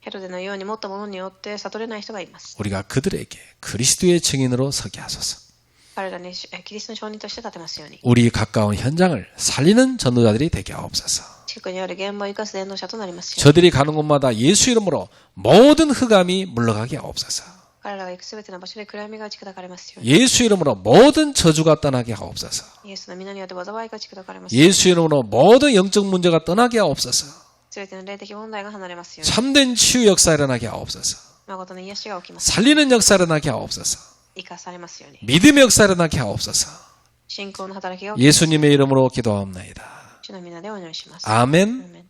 ヘロデのように持ったものによって悟れない人がいます。 우리가 그들에게 그리스도의 증인으로 서게 하소서. 彼らにキリストの証人として立てますように。 우리 가까운 현장을 살리는 전도자들이 되게 하옵소서. 近くにある現場を生かす伝道者となりますように。 저들이 가는 곳마다 예수 이름으로 모든 흑암이 물러가게 하옵소서. 彼らが行くすべての場所で暗闇が打ち砕かれますように。 예수 이름으로 모든 저주가 떠나게 하옵소서. イエスの皆によって災いが打ち砕かれますように。 예수 이름으로 모든 영적 문제가 떠나게 하옵소서. すべての霊的問題が離れますように。 참된 치유 역사 일어나게 하옵소서. 誠の癒しが起きます。 살리는 역사 일어나게 하옵소서. 生かされますように。 믿음의 역사 일어나게 하옵소서. 信仰の働きが起きます。 예수님의 이름으로 기도하옵나이다. 主の皆でお祈りします。 아멘. アーメン。